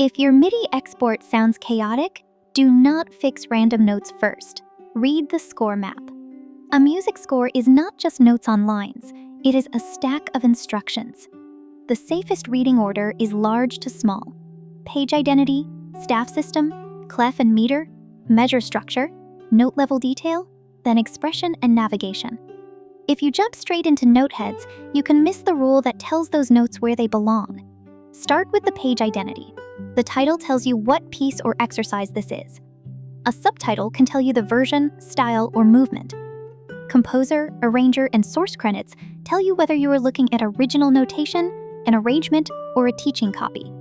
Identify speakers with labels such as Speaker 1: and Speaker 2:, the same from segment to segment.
Speaker 1: If your MIDI export sounds chaotic, do not fix random notes first. Read the score map. A music score is not just notes on lines, it is a stack of instructions. The safest reading order is large to small. Page identity, staff system, clef and meter, measure structure, note level detail, then expression and navigation. If you jump straight into note heads, you can miss the rule that tells those notes where they belong. Start with the page identity. The title tells you what piece or exercise this is. A subtitle can tell you the version, style, or movement. Composer, arranger, and source credits tell you whether you are looking at original notation, an arrangement, or a teaching copy.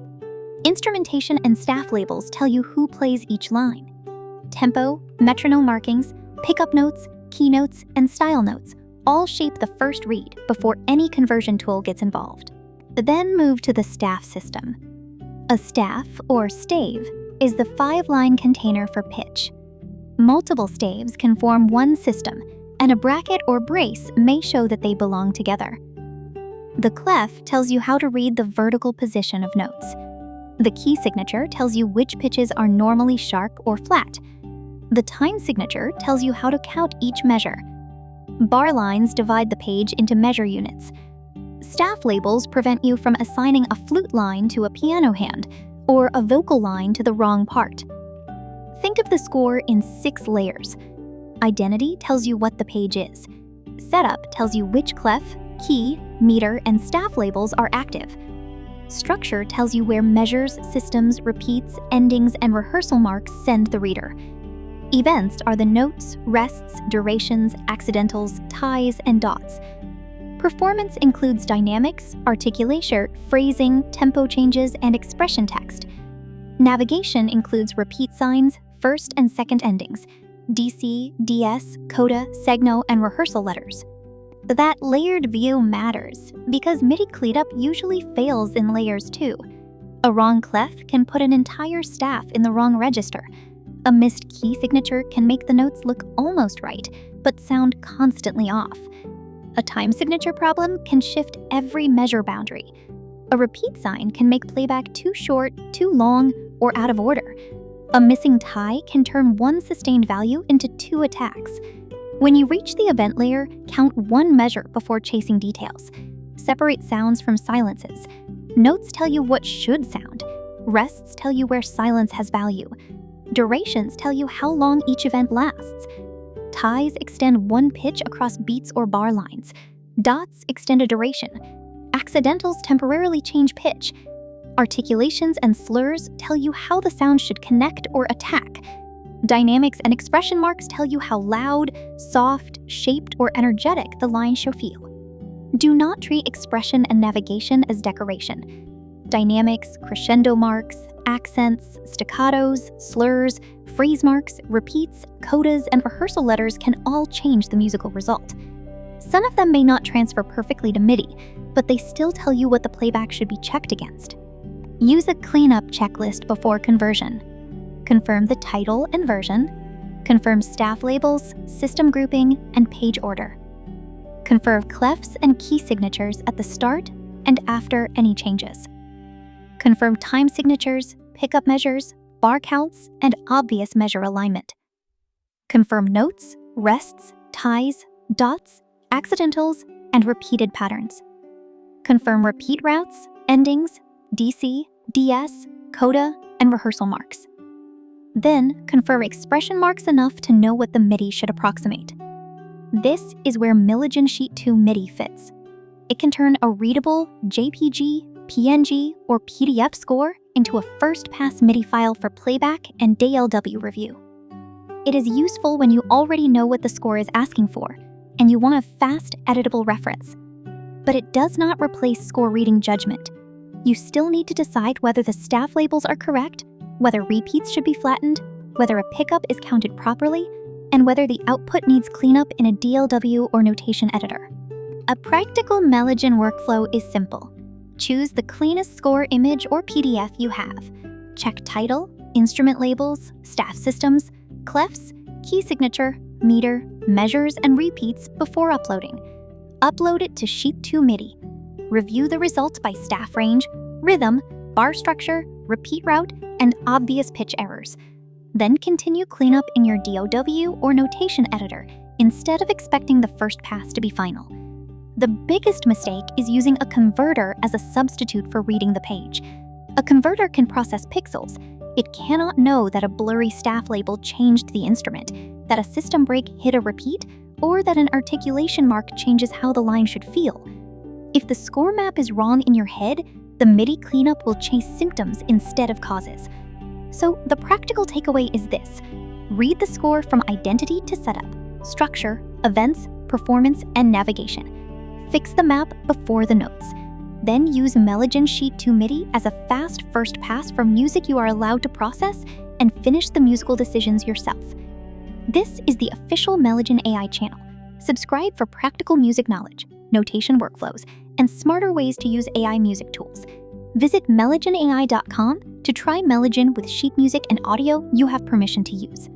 Speaker 1: Instrumentation and staff labels tell you who plays each line. Tempo, metronome markings, pickup notes, keynotes, and style notes all shape the first read before any conversion tool gets involved. Then move to the staff system. A staff, or stave, is the 5-line container for pitch. Multiple staves can form one system, and a bracket or brace may show that they belong together. The clef tells you how to read the vertical position of notes. The key signature tells you which pitches are normally sharp or flat. The time signature tells you how to count each measure. Bar lines divide the page into measure units. Staff labels prevent you from assigning a flute line to a piano hand or a vocal line to the wrong part. Think of the score in 6 layers. Identity tells you what the page is. Setup tells you which clef, key, meter, and staff labels are active. Structure tells you where measures, systems, repeats, endings, and rehearsal marks send the reader. Events are the notes, rests, durations, accidentals, ties, and dots. Performance includes dynamics, articulation, phrasing, tempo changes, and expression text. Navigation includes repeat signs, first and second endings, DC, DS, coda, segno, and rehearsal letters. That layered view matters because MIDI cleanup usually fails in layers too. A wrong clef can put an entire staff in the wrong register. A missed key signature can make the notes look almost right, but sound constantly off. A time signature problem can shift every measure boundary. A repeat sign can make playback too short, too long, or out of order. A missing tie can turn one sustained value into 2 attacks. When you reach the event layer, count 1 measure before chasing details. Separate sounds from silences. Notes tell you what should sound. Rests tell you where silence has value. Durations tell you how long each event lasts. Ties extend 1 pitch across beats or bar lines. Dots extend a duration. Accidentals temporarily change pitch. Articulations and slurs tell you how the sound should connect or attack. Dynamics and expression marks tell you how loud, soft, shaped, or energetic the line should feel. Do not treat expression and navigation as decoration. Dynamics, crescendo marks, accents, staccatos, slurs, phrase marks, repeats, codas, and rehearsal letters can all change the musical result. Some of them may not transfer perfectly to MIDI, but they still tell you what the playback should be checked against. Use a cleanup checklist before conversion. Confirm the title and version. Confirm staff labels, system grouping, and page order. Confirm clefs and key signatures at the start and after any changes. Confirm time signatures, pickup measures, bar counts, and obvious measure alignment. Confirm notes, rests, ties, dots, accidentals, and repeated patterns. Confirm repeat routes, endings, DC, DS, coda, and rehearsal marks. Then, confirm expression marks enough to know what the MIDI should approximate. This is where Melogen Sheet2MIDI fits. It can turn a readable JPG, PNG, or PDF score into a first-pass MIDI file for playback and DLW review. It is useful when you already know what the score is asking for, and you want a fast, editable reference. But it does not replace score reading judgment. You still need to decide whether the staff labels are correct, whether repeats should be flattened, whether a pickup is counted properly, and whether the output needs cleanup in a DLW or notation editor. A practical Melogen workflow is simple. Choose the cleanest score image or PDF you have. Check title, instrument labels, staff systems, clefs, key signature, meter, measures, and repeats before uploading. Upload it to Sheet2MIDI. Review the results by staff range, rhythm, bar structure, repeat route, and obvious pitch errors. Then continue cleanup in your DAW or notation editor instead of expecting the first pass to be final. The biggest mistake is using a converter as a substitute for reading the page. A converter can process pixels. It cannot know that a blurry staff label changed the instrument, that a system break hit a repeat, or that an articulation mark changes how the line should feel. If the score map is wrong in your head, the MIDI cleanup will chase symptoms instead of causes. So the practical takeaway is this: read the score from identity to setup, structure, events, performance, and navigation. Fix the map before the notes. Then use Melogen Sheet2MIDI as a fast first pass for music you are allowed to process, and finish the musical decisions yourself. This is the official Melogen AI channel. Subscribe for practical music knowledge, notation workflows, and smarter ways to use AI music tools. Visit melogenai.com to try Melogen with sheet music and audio you have permission to use.